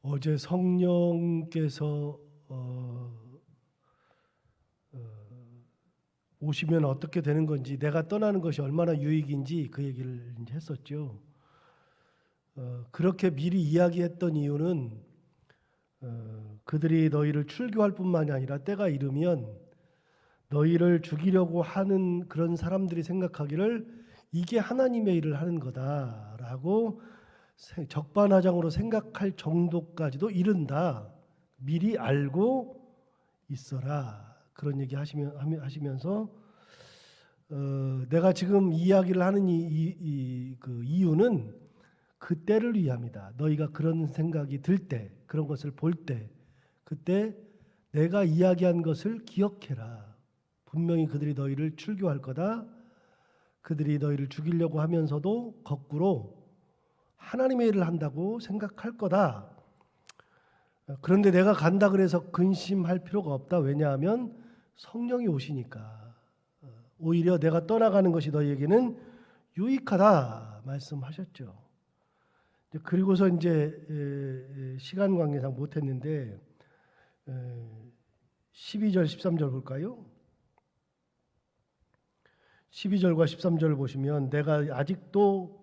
어제 성령께서 오시면 어떻게 되는 건지, 내가 떠나는 것이 얼마나 유익인지 그 얘기를 이제 했었죠. 그렇게 미리 이야기했던 이유는 그들이 너희를 출교할 뿐만이 아니라 때가 이르면 너희를 죽이려고 하는 그런 사람들이 생각하기를 이게 하나님의 일을 하는 거다라고 적반하장으로 생각할 정도까지도 이른다. 미리 알고 있어라. 그런 얘기 하시면서 내가 지금 이야기를 하는 그 이유는 그때를 위함이다. 너희가 그런 생각이 들 때, 그런 것을 볼 때, 그때 내가 이야기한 것을 기억해라. 분명히 그들이 너희를 출교할 거다. 그들이 너희를 죽이려고 하면서도 거꾸로 하나님의 일을 한다고 생각할 거다. 그런데 내가 간다 그래서 근심할 필요가 없다. 왜냐하면 성령이 오시니까. 오히려 내가 떠나가는 것이 너희에게는 유익하다 말씀하셨죠. 그리고서 이제 시간 관계상 못했는데 12절 13절 볼까요? 12절과 13절을 보시면 내가 아직도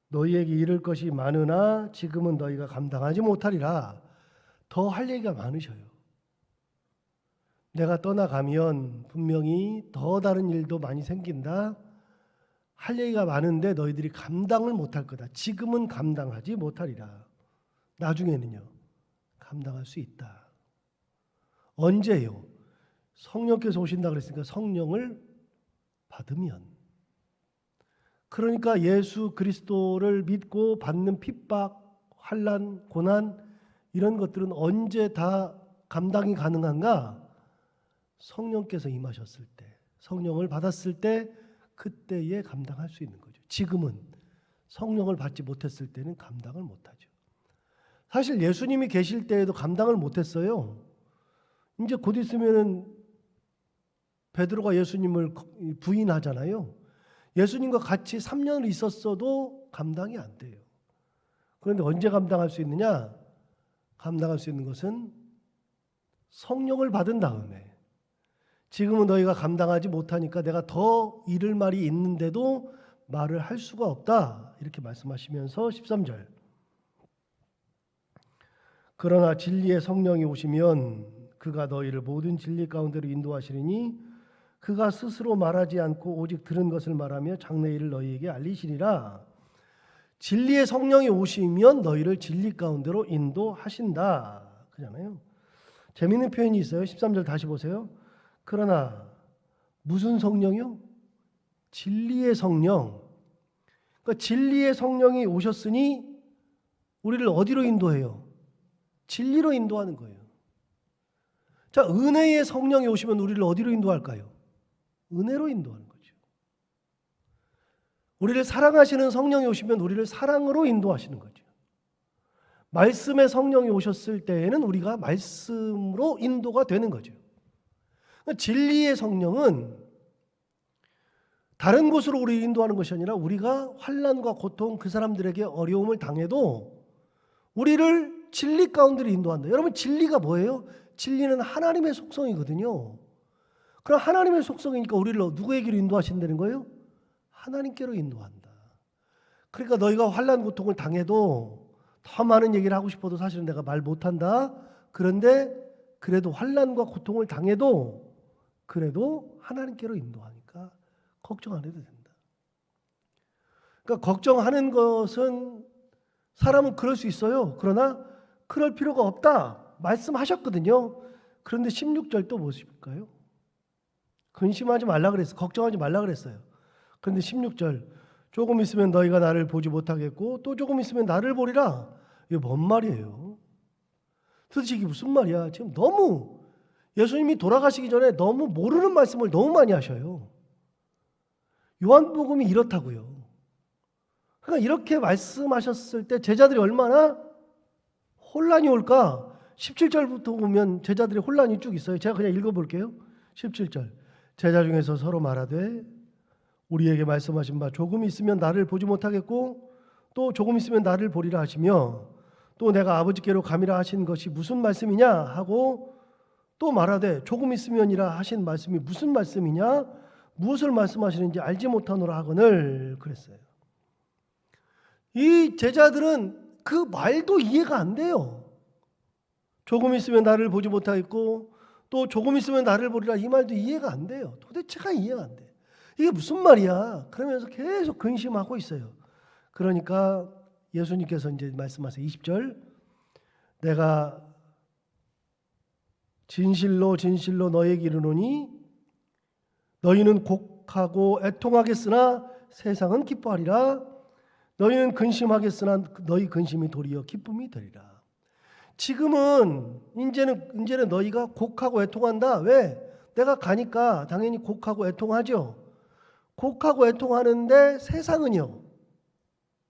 너희에게 이를 것이 많으나 지금은 너희가 감당하지 못하리라. 더 할 얘기가 많으셔요. 내가 떠나가면 분명히 더 다른 일도 많이 생긴다. 할 얘기가 많은데 너희들이 감당을 못할 거다. 지금은 감당하지 못하리라. 나중에는요. 감당할 수 있다. 언제요? 성령께서 오신다 그랬으니까 성령을 받으면. 그러니까 예수 그리스도를 믿고 받는 핍박, 환난, 고난 이런 것들은 언제 다 감당이 가능한가? 성령께서 임하셨을 때, 성령을 받았을 때 그때에 감당할 수 있는 거죠. 지금은 성령을 받지 못했을 때는 감당을 못하죠. 사실 예수님이 계실 때에도 감당을 못했어요. 이제 곧 있으면은 베드로가 예수님을 부인하잖아요. 예수님과 같이 3년을 있었어도 감당이 안 돼요. 그런데 언제 감당할 수 있느냐? 감당할 수 있는 것은 성령을 받은 다음에. 지금은 너희가 감당하지 못하니까 내가 더 이를 말이 있는데도 말을 할 수가 없다. 이렇게 말씀하시면서 13절. 그러나 진리의 성령이 오시면 그가 너희를 모든 진리 가운데로 인도하시리니 그가 스스로 말하지 않고 오직 들은 것을 말하며 장래 일을 너희에게 알리시리라. 진리의 성령이 오시면 너희를 진리 가운데로 인도하신다. 그잖아요. 재미있는 표현이 있어요. 13절 다시 보세요. 그러나 무슨 성령이요? 진리의 성령. 그러니까 진리의 성령이 오셨으니 우리를 어디로 인도해요? 진리로 인도하는 거예요. 자, 은혜의 성령이 오시면 우리를 어디로 인도할까요? 은혜로 인도하는 거죠. 우리를 사랑하시는 성령이 오시면 우리를 사랑으로 인도하시는 거죠. 말씀의 성령이 오셨을 때에는 우리가 말씀으로 인도가 되는 거죠. 진리의 성령은 다른 곳으로 우리를 인도하는 것이 아니라 우리가 환난과 고통, 그 사람들에게 어려움을 당해도 우리를 진리 가운데로 인도한다. 여러분, 진리가 뭐예요? 진리는 하나님의 속성이거든요. 그럼 하나님의 속성이니까 우리를 누구에게로 인도하신다는 거예요? 하나님께로 인도한다. 그러니까 너희가 환난 고통을 당해도 더 많은 얘기를 하고 싶어도 사실은 내가 말 못한다. 그런데 그래도 환난과 고통을 당해도 그래도 하나님께로 인도하니까 걱정 안 해도 된다. 그러니까 걱정하는 것은 사람은 그럴 수 있어요. 그러나 그럴 필요가 없다 말씀하셨거든요. 그런데 16절 또 보실까요? 근심하지 말라 그랬어요. 걱정하지 말라 그랬어요. 그런데 16절 조금 있으면 너희가 나를 보지 못하겠고 또 조금 있으면 나를 보리라. 이게 뭔 말이에요? 도대체 이게 무슨 말이야? 지금 너무 예수님이 돌아가시기 전에 너무 모르는 말씀을 너무 많이 하셔요. 요한복음이 이렇다고요. 그러니까 이렇게 말씀하셨을 때 제자들이 얼마나 혼란이 올까? 17절부터 보면 제자들의 혼란이 쭉 있어요. 제가 그냥 읽어볼게요. 17절. 제자 중에서 서로 말하되 우리에게 말씀하신 바 조금 있으면 나를 보지 못하겠고 또 조금 있으면 나를 보리라 하시며 또 내가 아버지께로 감이라 하신 것이 무슨 말씀이냐 하고 또 말하되 조금 있으면이라 하신 말씀이 무슨 말씀이냐 무엇을 말씀하시는지 알지 못하노라 하거늘 그랬어요. 이 제자들은 그 말도 이해가 안 돼요. 조금 있으면 나를 보지 못하겠고 또 조금 있으면 나를 보리라 이 말도 이해가 안 돼요. 도대체가 이해가 안 돼. 이게 무슨 말이야? 그러면서 계속 근심하고 있어요. 그러니까 예수님께서 이제 말씀하세요. 20절 내가 진실로 진실로 너에게 이르노니 너희는 곡하고 애통하겠으나 세상은 기뻐하리라. 너희는 근심하겠으나 너희 근심이 도리어 기쁨이 되리라. 지금은 이제는 너희가 곡하고 애통한다. 왜? 내가 가니까 당연히 곡하고 애통하죠. 곡하고 애통하는데 세상은요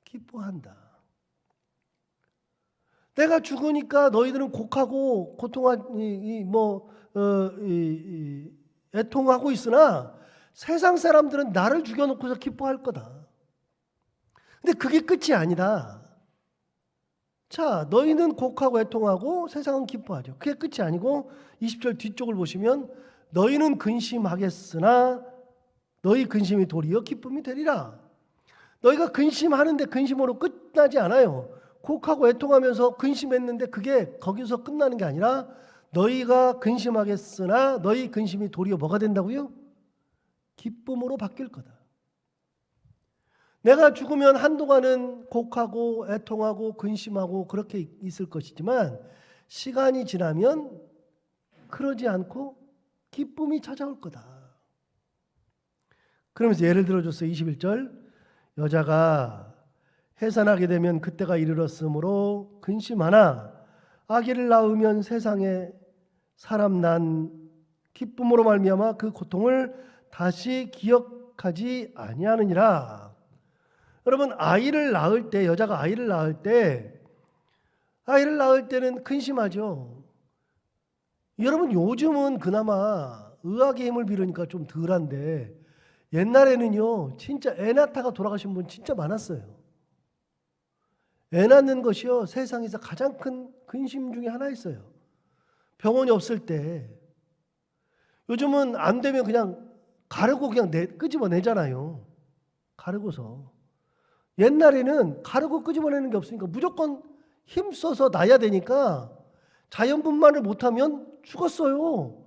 기뻐한다. 내가 죽으니까 너희들은 곡하고 애통하고 있으나 세상 사람들은 나를 죽여놓고서 기뻐할 거다. 근데 그게 끝이 아니다. 자, 너희는 곡하고 애통하고 세상은 기뻐하죠. 그게 끝이 아니고 20절 뒤쪽을 보시면 너희는 근심하겠으나 너희 근심이 도리어 기쁨이 되리라. 너희가 근심하는데 근심으로 끝나지 않아요. 곡하고 애통하면서 근심했는데 그게 거기서 끝나는 게 아니라 너희가 근심하겠으나 너희 근심이 도리어 뭐가 된다고요? 기쁨으로 바뀔 거다. 내가 죽으면 한동안은 곡하고 애통하고 근심하고 그렇게 있을 것이지만 시간이 지나면 그러지 않고 기쁨이 찾아올 거다. 그러면서 예를 들어줬어요. 21절 여자가 해산하게 되면 그때가 이르렀으므로 근심하나 아기를 낳으면 세상에 사람 난 기쁨으로 말미암아 그 고통을 다시 기억하지 아니하느니라. 여러분 아이를 낳을 때 여자가 아이를 낳을 때는 근심하죠. 여러분 요즘은 그나마 의학의 힘을 빌으니까 좀 덜한데 옛날에는요 진짜 애 낳다가 돌아가신 분 진짜 많았어요. 애 낳는 것이요 세상에서 가장 큰 근심 중에 하나였어요. 병원이 없을 때 요즘은 안 되면 그냥 가르고 그냥 끄집어내잖아요. 가르고서. 옛날에는 가르고 끄집어내는 게 없으니까 무조건 힘써서 낳아야 되니까 자연분만을 못하면 죽었어요.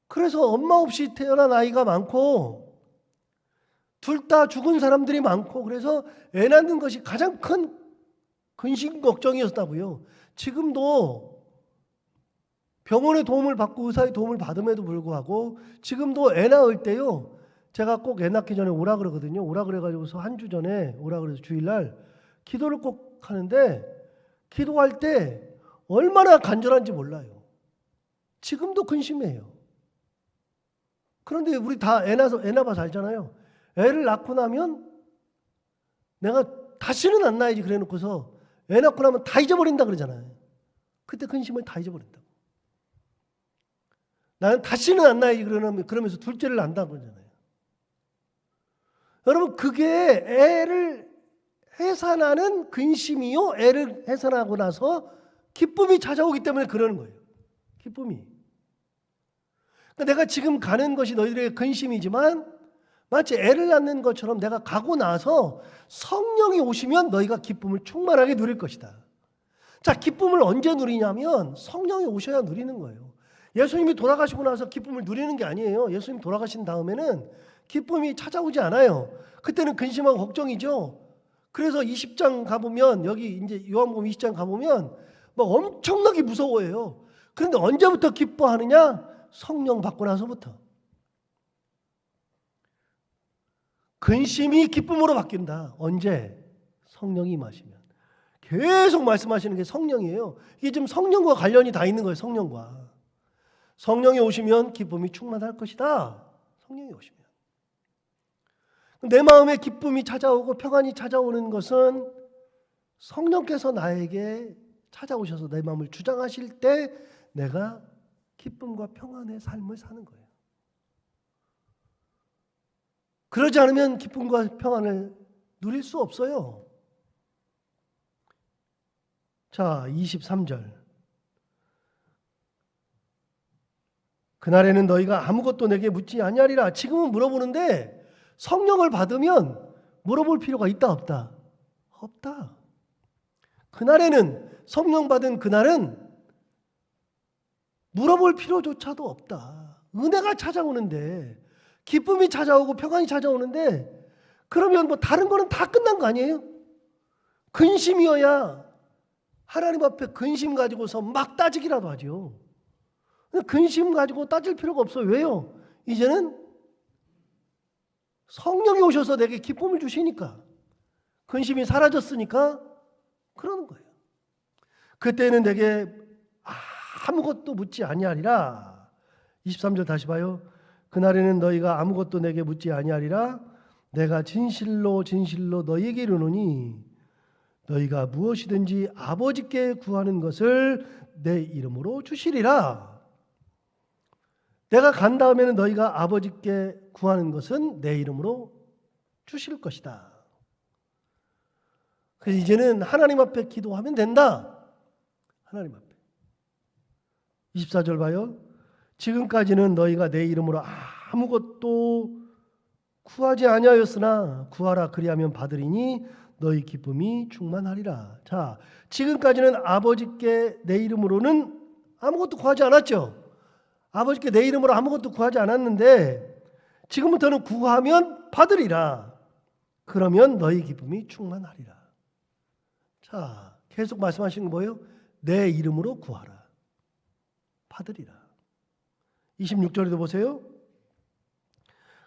그래서 엄마 없이 태어난 아이가 많고 둘 다 죽은 사람들이 많고 그래서 애 낳는 것이 가장 큰 근심 걱정이었다고요. 지금도 병원의 도움을 받고 의사의 도움을 받음에도 불구하고 지금도 애 낳을 때요. 제가 꼭 애 낳기 전에 오라 그러거든요. 오라 그래가지고서 한 주 전에 오라 그래서 주일날 기도를 꼭 하는데 기도할 때 얼마나 간절한지 몰라요. 지금도 근심해요. 그런데 우리 다 애 낳아서 알잖아요. 애를 낳고 나면 내가 다시는 안 낳아야지 그래 놓고서 애 낳고 나면 다 잊어버린다 그러잖아요. 그때 근심을 다 잊어버린다고. 나는 다시는 안 낳아야지 그러면서 둘째를 낳는다고 그러잖아요. 여러분 그게 애를 해산하는 근심이요. 애를 해산하고 나서 기쁨이 찾아오기 때문에 그러는 거예요. 기쁨이. 그러니까 내가 지금 가는 것이 너희들에게 근심이지만 마치 애를 낳는 것처럼 내가 가고 나서 성령이 오시면 너희가 기쁨을 충만하게 누릴 것이다. 자, 기쁨을 언제 누리냐면 성령이 오셔야 누리는 거예요. 예수님이 돌아가시고 나서 기쁨을 누리는 게 아니에요. 예수님 돌아가신 다음에는 기쁨이 찾아오지 않아요. 그때는 근심하고 걱정이죠. 그래서 20장 가보면 여기 이제 요한복음 20장 가보면 막 엄청나게 무서워해요. 그런데 언제부터 기뻐하느냐? 성령 받고 나서부터. 근심이 기쁨으로 바뀐다. 언제? 성령이 임하시면. 계속 말씀하시는 게 성령이에요. 이게 지금 성령과 관련이 다 있는 거예요. 성령과. 성령이 오시면 기쁨이 충만할 것이다. 성령이 오시면. 내 마음에 기쁨이 찾아오고 평안이 찾아오는 것은 성령께서 나에게 찾아오셔서 내 마음을 주장하실 때 내가 기쁨과 평안의 삶을 사는 거예요. 그러지 않으면 기쁨과 평안을 누릴 수 없어요. 자, 23절. 그날에는 너희가 아무것도 내게 묻지 아니하리라. 지금은 물어보는데 성령을 받으면 물어볼 필요가 있다 없다? 없다. 그날에는, 성령 받은 그날은 물어볼 필요조차도 없다. 은혜가 찾아오는데, 기쁨이 찾아오고 평안이 찾아오는데, 그러면 뭐 다른 거는 다 끝난 거 아니에요? 근심이어야 하나님 앞에 근심 가지고서 막 따지기라도 하죠. 근심 가지고 따질 필요가 없어요. 왜요? 이제는 성령이 오셔서 내게 기쁨을 주시니까, 근심이 사라졌으니까 그러는 거예요. 그때는 내게 아무것도 묻지 아니하리라. 23절 다시 봐요. 그날에는 너희가 아무것도 내게 묻지 아니하리라. 내가 진실로 진실로 너희에게 이르노니 너희가 무엇이든지 아버지께 구하는 것을 내 이름으로 주시리라. 내가 간 다음에는 너희가 아버지께 구하는 것은 내 이름으로 주실 것이다. 그래서 이제는 하나님 앞에 기도하면 된다. 하나님 앞에. 24절 봐요. 지금까지는 너희가 내 이름으로 아무것도 구하지 아니하였으나 구하라 그리하면 받으리니 너희 기쁨이 충만하리라. 자, 지금까지는 아버지께 내 이름으로는 아무것도 구하지 않았죠. 아버지께 내 이름으로 아무것도 구하지 않았는데 지금부터는 구하면 받으리라. 그러면 너희 기쁨이 충만하리라. 자, 계속 말씀하시는 거 뭐예요? 내 이름으로 구하라. 받으리라. 26절에도 보세요.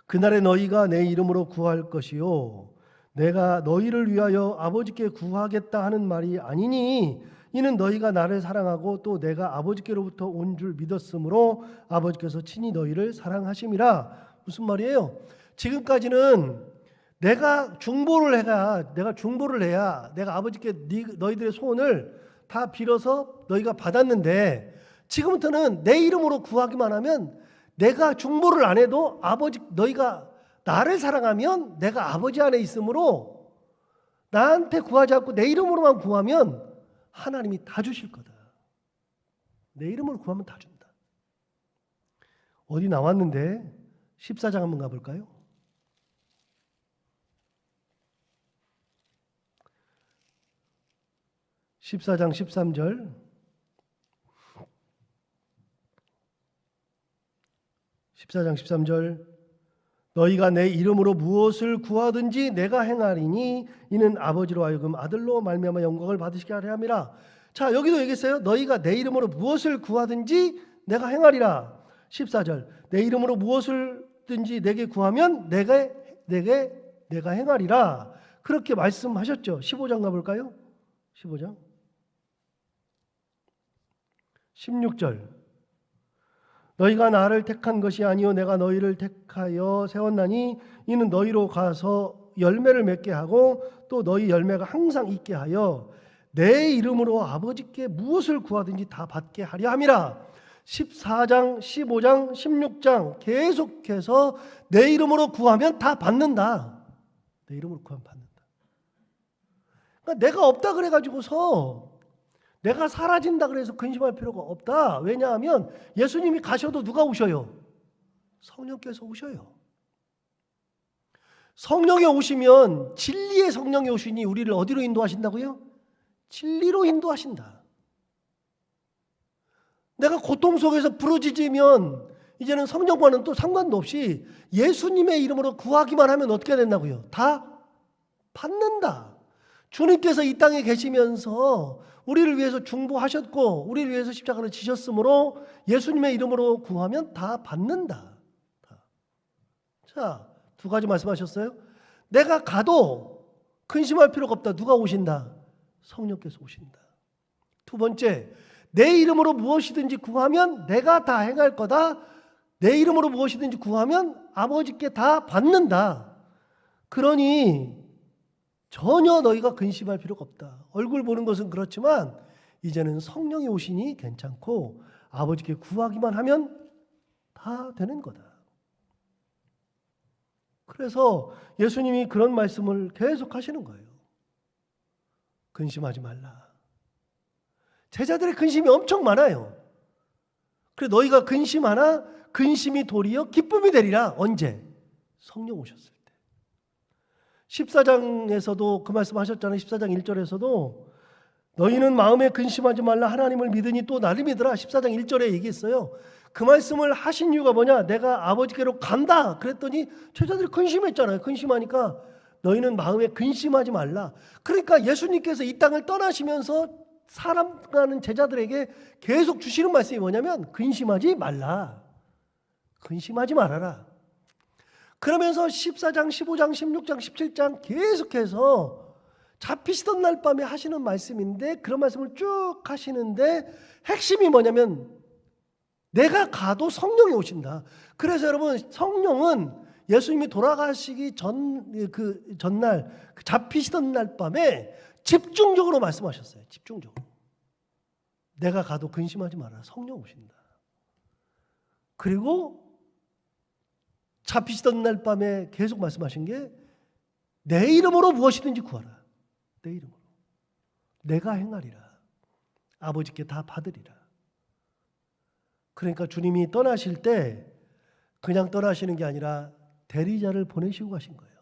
그날에 너희가 내 이름으로 구할 것이요 내가 너희를 위하여 아버지께 구하겠다 하는 말이 아니니 이는 너희가 나를 사랑하고 또 내가 아버지께로부터 온 줄 믿었으므로 아버지께서 친히 너희를 사랑하심이라. 무슨 말이에요? 지금까지는 내가 중보를 해야 내가 아버지께 너희들의 소원을 다 빌어서 너희가 받았는데 지금부터는 내 이름으로 구하기만 하면 내가 중보를 안 해도 너희가 나를 사랑하면 내가 아버지 안에 있으므로 나한테 구하지 않고 내 이름으로만 구하면 하나님이 다 주실 거다. 내 이름으로 구하면 다 준다. 어디 나왔는데 14장 한번 가볼까요? 14장 13절. 14장 13절. 너희가 내 이름으로 무엇을 구하든지 내가 행하리니 이는 아버지로 하여금 아들로 말미암아 영광을 받으시게 하려 함이라. 자, 여기도 얘기했어요. 너희가 내 이름으로 무엇을 구하든지 내가 행하리라. 14절. 내 이름으로 무엇을든지 내게 구하면 내가 행하리라. 그렇게 말씀하셨죠. 15장 가볼까요? 15장 16절. 너희가 나를 택한 것이 아니요 내가 너희를 택하여 세웠나니 이는 너희로 가서 열매를 맺게 하고 또 너희 열매가 항상 있게 하여 내 이름으로 아버지께 무엇을 구하든지 다 받게 하려 함이라. 14장, 15장, 16장 계속해서 내 이름으로 구하면 다 받는다. 내 이름으로 구하면 받는다. 그러니까 내가 없다 그래가지고서 내가 사라진다 그래서 근심할 필요가 없다. 왜냐하면 예수님이 가셔도 누가 오셔요? 성령께서 오셔요. 성령이 오시면 진리의 성령이 오시니 우리를 어디로 인도하신다고요? 진리로 인도하신다. 내가 고통 속에서 부르짖으면 이제는 성령과는 또 상관도 없이 예수님의 이름으로 구하기만 하면 어떻게 된다고요? 다 받는다. 주님께서 이 땅에 계시면서 우리를 위해서 중보하셨고 우리를 위해서 십자가를 지셨으므로 예수님의 이름으로 구하면 다 받는다. 자, 두 가지 말씀하셨어요. 내가 가도 근심할 필요가 없다. 누가 오신다? 성령께서 오신다. 두 번째, 내 이름으로 무엇이든지 구하면 내가 다 행할 거다. 내 이름으로 무엇이든지 구하면 아버지께 다 받는다. 그러니 전혀 너희가 근심할 필요가 없다. 얼굴 보는 것은 그렇지만 이제는 성령이 오시니 괜찮고 아버지께 구하기만 하면 다 되는 거다. 그래서 예수님이 그런 말씀을 계속 하시는 거예요. 근심하지 말라. 제자들의 근심이 엄청 많아요. 그래 너희가 근심하나 근심이 도리어 기쁨이 되리라. 언제? 성령 오셨을 때. 14장에서도 그 말씀 하셨잖아요. 14장 1절에서도 너희는 마음에 근심하지 말라 하나님을 믿으니 또 나를 믿으라. 14장 1절에 얘기했어요. 그 말씀을 하신 이유가 뭐냐? 내가 아버지께로 간다. 그랬더니 제자들이 근심했잖아요. 근심하니까 너희는 마음에 근심하지 말라. 그러니까 예수님께서 이 땅을 떠나시면서 사랑하는 제자들에게 계속 주시는 말씀이 뭐냐면 근심하지 말라. 근심하지 말아라. 그러면서 14장, 15장, 16장, 17장 계속해서 잡히시던 날 밤에 하시는 말씀인데 그런 말씀을 쭉 하시는데 핵심이 뭐냐면 내가 가도 성령이 오신다. 그래서 여러분 성령은 예수님이 돌아가시기 전날 잡히시던 날 밤에 집중적으로 말씀하셨어요. 집중적으로. 내가 가도 근심하지 마라. 성령 오신다. 그리고 잡히시던 날 밤에 계속 말씀하신 게 내 이름으로 무엇이든지 구하라. 내 이름으로. 내가 행하리라. 아버지께 다 받으리라. 그러니까 주님이 떠나실 때 그냥 떠나시는 게 아니라 대리자를 보내시고 가신 거예요.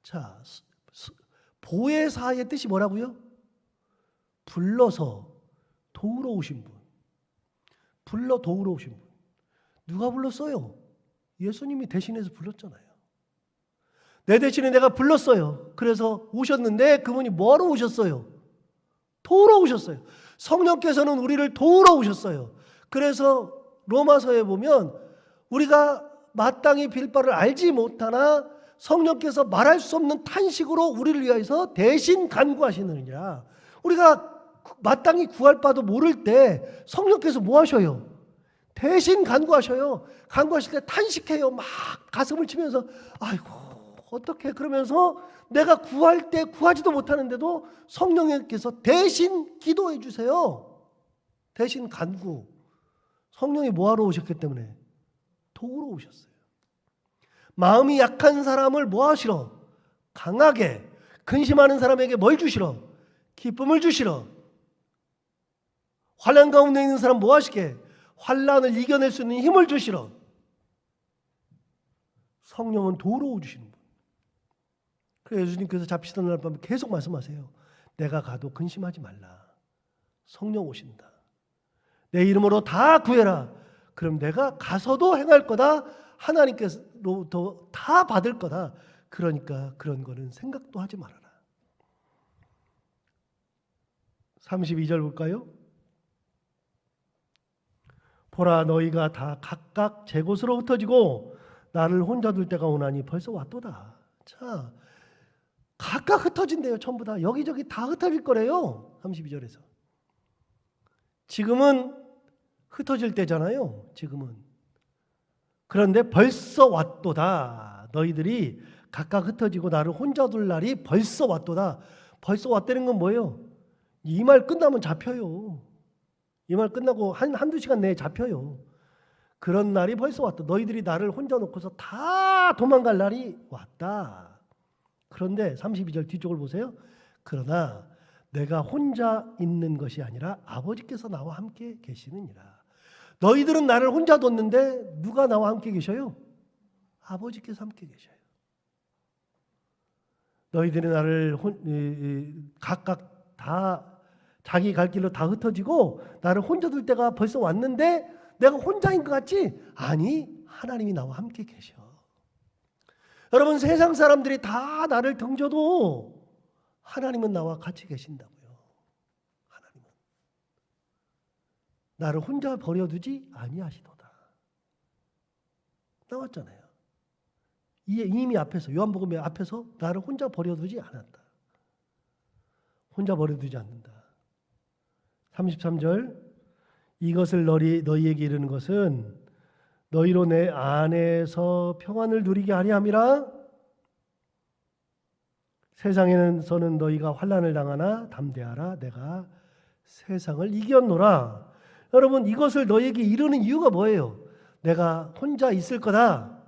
자, 보혜사의 뜻이 뭐라고요? 불러서 도우러 오신 분. 불러 도우러 오신 분. 누가 불렀어요? 예수님이 대신해서 불렀잖아요. 내 대신에 내가 불렀어요. 그래서 오셨는데 그분이 뭐하러 오셨어요? 도우러 오셨어요. 성령께서는 우리를 도우러 오셨어요. 그래서 로마서에 보면 우리가 마땅히 빌 바를 알지 못하나 성령께서 말할 수 없는 탄식으로 우리를 위하여서 대신 간구하시느니라. 우리가 마땅히 구할 바도 모를 때 성령께서 뭐 하셔요? 대신 간구하셔요. 간구하실 때 탄식해요. 막 가슴을 치면서 아이고 어떻게 그러면서 내가 구할 때 구하지도 못하는데도 성령께서 대신 기도해 주세요. 대신 간구. 성령이 뭐하러 오셨기 때문에 도우러 오셨어요. 마음이 약한 사람을 뭐 하시러? 강하게. 근심하는 사람에게 뭘 주시러? 기쁨을 주시러. 환난 가운데 있는 사람 뭐 하시게? 환난을 이겨낼 수 있는 힘을 주시러. 성령은 도우러 오시는 분. 그래서 예수님께서 잡히시던 날 밤에 계속 말씀하세요. 내가 가도 근심하지 말라. 성령 오신다. 내 이름으로 다 구해라. 그럼 내가 가서도 행할 거다. 하나님께로부터 다 받을 거다. 그러니까 그런 거는 생각도 하지 말아라. 32절 볼까요? 보라 너희가 다 각각 제 곳으로 흩어지고 나를 혼자 둘 때가 오나니 벌써 왔도다. 자, 각각 흩어진대요. 전부 다. 여기저기 다 흩어질 거래요. 32절에서. 지금은 흩어질 때잖아요. 지금은. 그런데 벌써 왔도다. 너희들이 각각 흩어지고 나를 혼자 둘 날이 벌써 왔도다. 벌써 왔다는 건 뭐예요? 이 말 끝나면 잡혀요. 이 말 끝나고 한두 시간 내에 잡혀요. 그런 날이 벌써 왔다. 너희들이 나를 혼자 놓고서 다 도망갈 날이 왔다. 그런데 32절 뒤쪽을 보세요. 그러나 내가 혼자 있는 것이 아니라 아버지께서 나와 함께 계시느니라. 너희들은 나를 혼자 뒀는데 누가 나와 함께 계셔요? 아버지께서 함께 계셔요. 너희들이 나를 각각 다 자기 갈 길로 다 흩어지고 나를 혼자 둘 때가 벌써 왔는데 내가 혼자인 것 같지? 아니, 하나님이 나와 함께 계셔. 여러분, 세상 사람들이 다 나를 등져도 하나님은 나와 같이 계신다고요. 하나님은 나를 혼자 버려두지 아니하시도다. 나왔잖아요. 이미 앞에서 요한복음 앞에서 나를 혼자 버려두지 않았다. 혼자 버려두지 않는다. 33절 이것을 너희에게 이르는 것은 너희로 내 안에서 평안을 누리게 하려 함이라. 세상에서는 너희가 환난을 당하나 담대하라. 내가 세상을 이겼노라. 여러분, 이것을 너희에게 이르는 이유가 뭐예요? 내가 혼자 있을 거다.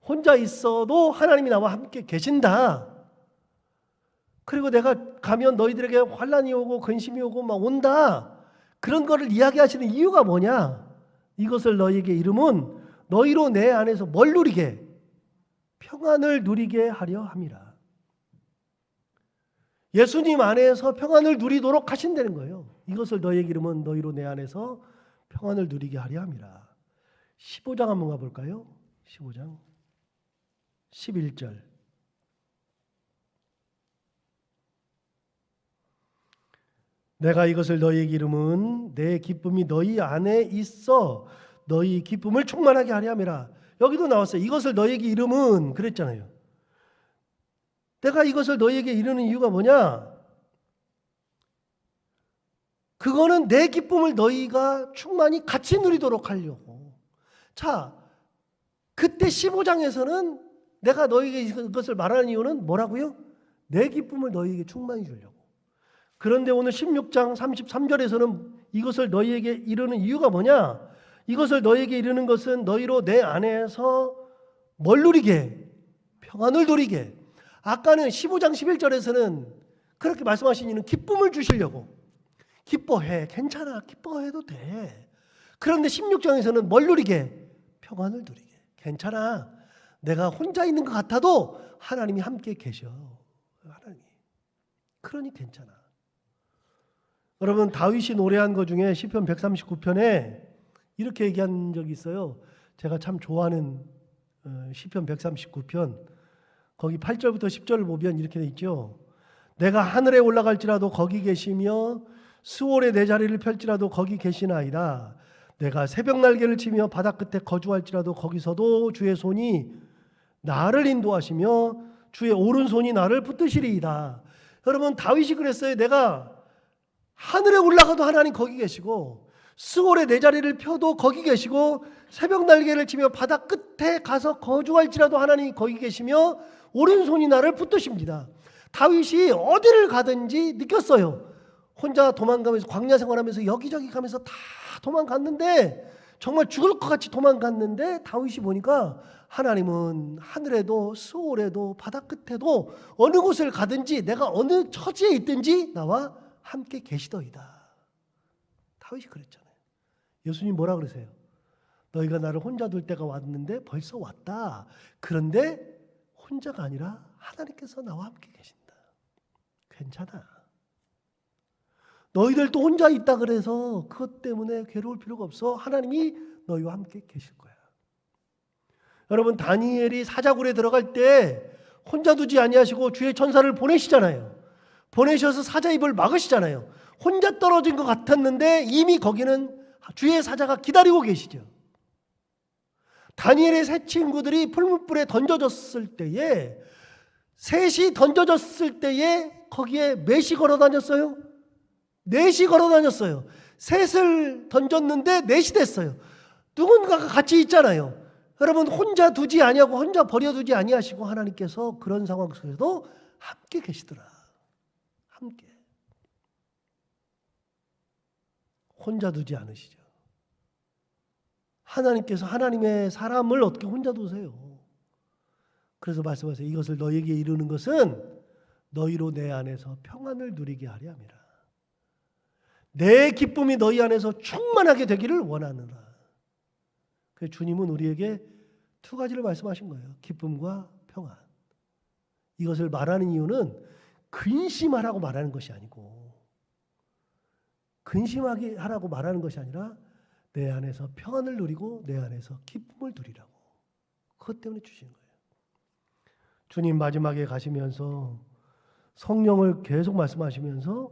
혼자 있어도 하나님이 나와 함께 계신다. 그리고 내가 가면 너희들에게 환난이 오고 근심이 오고 막 온다. 그런 거를 이야기하시는 이유가 뭐냐? 이것을 너희에게 이름은 너희로 내 안에서 뭘 누리게? 평안을 누리게 하려 함이라. 예수님 안에서 평안을 누리도록 하신다는 거예요. 이것을 너희에게 이름은 너희로 내 안에서 평안을 누리게 하려 함이라. 15장 한번 가볼까요? 15장 11절. 내가 이것을 너희에게 이름은 내 기쁨이 너희 안에 있어 너희 기쁨을 충만하게 하려 함이라. 여기도 나왔어요. 이것을 너희에게 이름은 그랬잖아요. 내가 이것을 너희에게 이르는 이유가 뭐냐? 그거는 내 기쁨을 너희가 충만히 같이 누리도록 하려고. 자, 그때 15장에서는 내가 너희에게 이것을 말하는 이유는 뭐라고요? 내 기쁨을 너희에게 충만히 주려고. 그런데 오늘 16장 33절에서는 이것을 너희에게 이르는 이유가 뭐냐? 이것을 너희에게 이르는 것은 너희로 내 안에서 뭘 누리게? 평안을 누리게. 아까는 15장 11절에서는 그렇게 말씀하신 이유는 기쁨을 주시려고. 기뻐해. 괜찮아. 기뻐해도 돼. 그런데 16장에서는 뭘 누리게? 평안을 누리게. 괜찮아. 내가 혼자 있는 것 같아도 하나님이 함께 계셔. 하나님. 그러니 괜찮아. 여러분, 다윗이 노래한 것 중에 시편 139편에 이렇게 얘기한 적이 있어요. 제가 참 좋아하는 시편 139편 거기 8절부터 10절을 보면 이렇게 돼 있죠. 내가 하늘에 올라갈지라도 거기 계시며 수월에 내 자리를 펼지라도 거기 계시나이다. 내가 새벽 날개를 치며 바다 끝에 거주할지라도 거기서도 주의 손이 나를 인도하시며 주의 오른손이 나를 붙드시리이다. 여러분, 다윗이 그랬어요. 내가 하늘에 올라가도 하나님 거기 계시고 수월에 내 자리를 펴도 거기 계시고 새벽 날개를 치며 바다 끝에 가서 거주할지라도 하나님이 거기 계시며 오른손이 나를 붙드십니다. 다윗이 어디를 가든지 느꼈어요. 혼자 도망가면서 광야 생활하면서 여기저기 가면서 다 도망갔는데 정말 죽을 것 같이 도망갔는데 다윗이 보니까 하나님은 하늘에도 수월에도 바다 끝에도 어느 곳을 가든지 내가 어느 처지에 있든지 나와 함께 계시더이다. 다윗이 그랬잖아요. 예수님 뭐라 그러세요? 너희가 나를 혼자 둘 때가 왔는데 벌써 왔다. 그런데 혼자가 아니라 하나님께서 나와 함께 계신다. 괜찮아. 너희들도 혼자 있다 그래서 그것 때문에 괴로울 필요가 없어. 하나님이 너희와 함께 계실 거야. 여러분, 다니엘이 사자굴에 들어갈 때 혼자 두지 아니하시고 주의 천사를 보내시잖아요. 보내셔서 사자 입을 막으시잖아요. 혼자 떨어진 것 같았는데 이미 거기는 주의 사자가 기다리고 계시죠. 다니엘의 세 친구들이 풀무불에 던져졌을 때에 셋이 던져졌을 때에 거기에 몇이 걸어 다녔어요? 넷이 걸어 다녔어요. 셋을 던졌는데 넷이 됐어요. 누군가가 같이 있잖아요. 여러분, 혼자 두지 아니하고 혼자 버려두지 아니하시고 하나님께서 그런 상황 속에서도 함께 계시더라. 함께. 혼자 두지 않으시죠. 하나님께서 하나님의 사람을 어떻게 혼자 두세요? 그래서 말씀하세요. 이것을 너희에게 이루는 것은 너희로 내 안에서 평안을 누리게 하려 함이라. 내 기쁨이 너희 안에서 충만하게 되기를 원하느라. 그래서 주님은 우리에게 두 가지를 말씀하신 거예요. 기쁨과 평안. 이것을 말하는 이유는 근심하라고 말하는 것이 아니고 근심하게 하라고 말하는 것이 아니라 내 안에서 평안을 누리고 내 안에서 기쁨을 누리라고. 그것 때문에 주시는 거예요. 주님 마지막에 가시면서 성령을 계속 말씀하시면서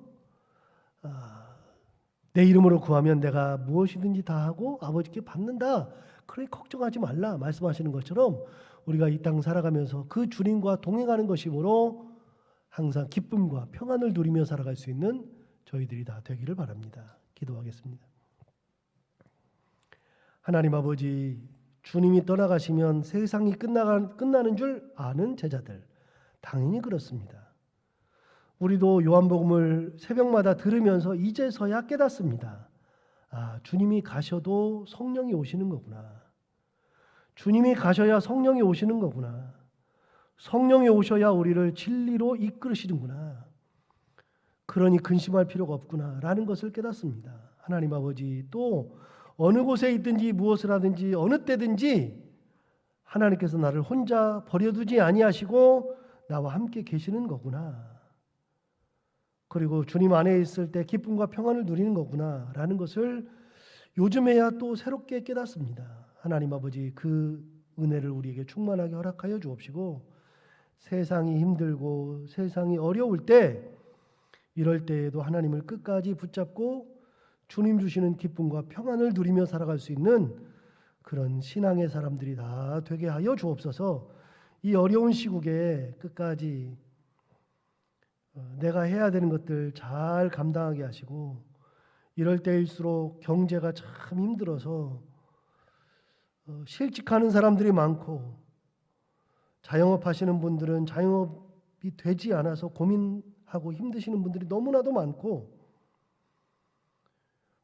내 이름으로 구하면 내가 무엇이든지 다 하고 아버지께 받는다. 그러니 걱정하지 말라 말씀하시는 것처럼 우리가 이 땅 살아가면서 그 주님과 동행하는 것이므로 항상 기쁨과 평안을 누리며 살아갈 수 있는 저희들이 다 되기를 바랍니다. 기도하겠습니다. 하나님 아버지, 주님이 떠나가시면 세상이 끝나는 줄 아는 제자들, 당연히 그렇습니다. 우리도 요한복음을 새벽마다 들으면서 이제서야 깨닫습니다. 주님이 가셔도 성령이 오시는 거구나. 주님이 가셔야 성령이 오시는 거구나. 성령이 오셔야 우리를 진리로 이끌으시는구나. 그러니 근심할 필요가 없구나 라는 것을 깨닫습니다. 하나님 아버지, 또 어느 곳에 있든지 무엇을 하든지 어느 때든지 하나님께서 나를 혼자 버려두지 아니하시고 나와 함께 계시는 거구나. 그리고 주님 안에 있을 때 기쁨과 평안을 누리는 거구나 라는 것을 요즘에야 또 새롭게 깨닫습니다. 하나님 아버지, 그 은혜를 우리에게 충만하게 허락하여 주옵시고, 세상이 힘들고 세상이 어려울 때, 이럴 때에도 하나님을 끝까지 붙잡고 주님 주시는 기쁨과 평안을 누리며 살아갈 수 있는 그런 신앙의 사람들이 다 되게 하여 주옵소서. 이 어려운 시국에 끝까지 내가 해야 되는 것들 잘 감당하게 하시고, 이럴 때일수록 경제가 참 힘들어서 실직하는 사람들이 많고, 자영업 하시는 분들은 자영업이 되지 않아서 고민하고 힘드시는 분들이 너무나도 많고,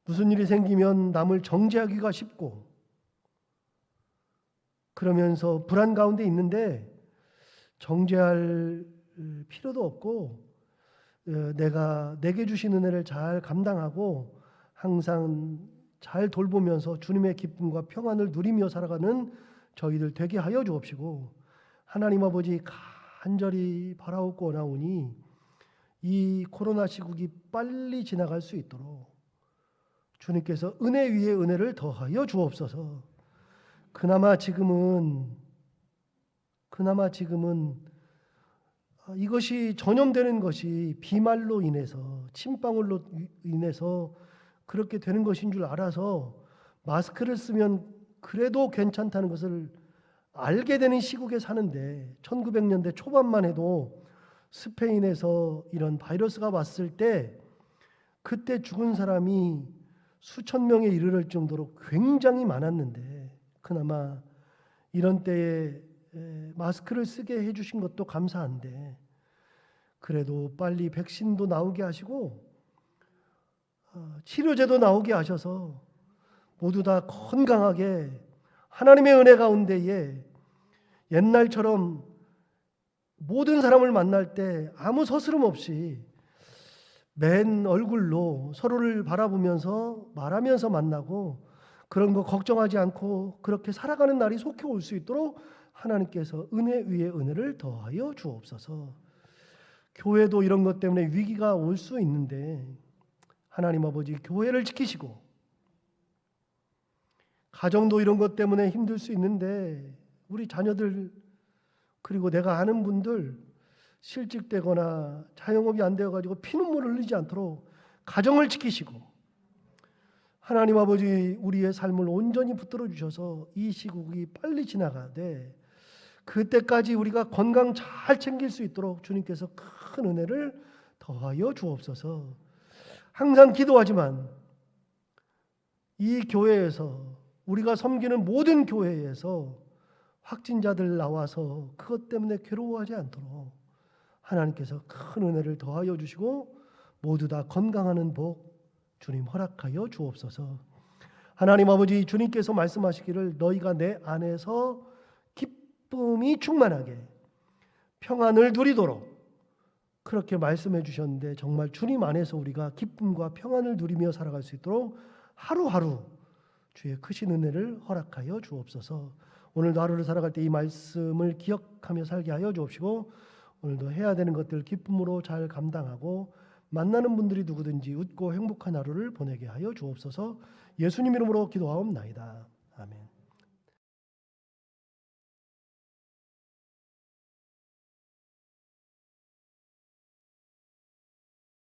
무슨 일이 생기면 남을 정죄하기가 쉽고, 그러면서 불안 가운데 있는데 정죄할 필요도 없고, 내게 주신 은혜를 잘 감당하고 항상 잘 돌보면서 주님의 기쁨과 평안을 누리며 살아가는 저희들 되게 하여 주옵시고, 하나님 아버지, 간절히 바라옵고 원하오니 이 코로나 시국이 빨리 지나갈 수 있도록 주님께서 은혜 위에 은혜를 더하여 주옵소서. 그나마 지금은 이것이 전염되는 것이 비말로 인해서, 침방울로 인해서 그렇게 되는 것인 줄 알아서 마스크를 쓰면 그래도 괜찮다는 것을 알게 되는 시국에 사는데, 1900년대 초반만 해도 스페인에서 이런 바이러스가 왔을 때 그때 죽은 사람이 수천 명에 이르를 정도로 굉장히 많았는데, 그나마 이런 때에 마스크를 쓰게 해주신 것도 감사한데, 그래도 빨리 백신도 나오게 하시고 치료제도 나오게 하셔서 모두 다 건강하게 하나님의 은혜 가운데에 옛날처럼 모든 사람을 만날 때 아무 서스름 없이 맨 얼굴로 서로를 바라보면서 말하면서 만나고, 그런 거 걱정하지 않고 그렇게 살아가는 날이 속히 올 수 있도록 하나님께서 은혜 위에 은혜를 더하여 주옵소서. 교회도 이런 것 때문에 위기가 올 수 있는데, 하나님 아버지, 교회를 지키시고, 가정도 이런 것 때문에 힘들 수 있는데 우리 자녀들, 그리고 내가 아는 분들 실직되거나 자영업이 안 되어가지고 피눈물을 흘리지 않도록 가정을 지키시고, 하나님 아버지, 우리의 삶을 온전히 붙들어 주셔서 이 시국이 빨리 지나가되 그때까지 우리가 건강 잘 챙길 수 있도록 주님께서 큰 은혜를 더하여 주옵소서. 항상 기도하지만 이 교회에서, 우리가 섬기는 모든 교회에서 확진자들 나와서 그것 때문에 괴로워하지 않도록 하나님께서 큰 은혜를 더하여 주시고 모두 다 건강하는 복 주님 허락하여 주옵소서. 하나님 아버지, 주님께서 말씀하시기를 너희가 내 안에서 기쁨이 충만하게 평안을 누리도록 그렇게 말씀해 주셨는데, 정말 주님 안에서 우리가 기쁨과 평안을 누리며 살아갈 수 있도록 하루하루 주의 크신 은혜를 허락하여 주옵소서. 오늘도 하루를 살아갈 때 이 말씀을 기억하며 살게 하여 주옵시고, 오늘도 해야 되는 것들 기쁨으로 잘 감당하고 만나는 분들이 누구든지 웃고 행복한 하루를 보내게 하여 주옵소서. 예수님 이름으로 기도하옵나이다.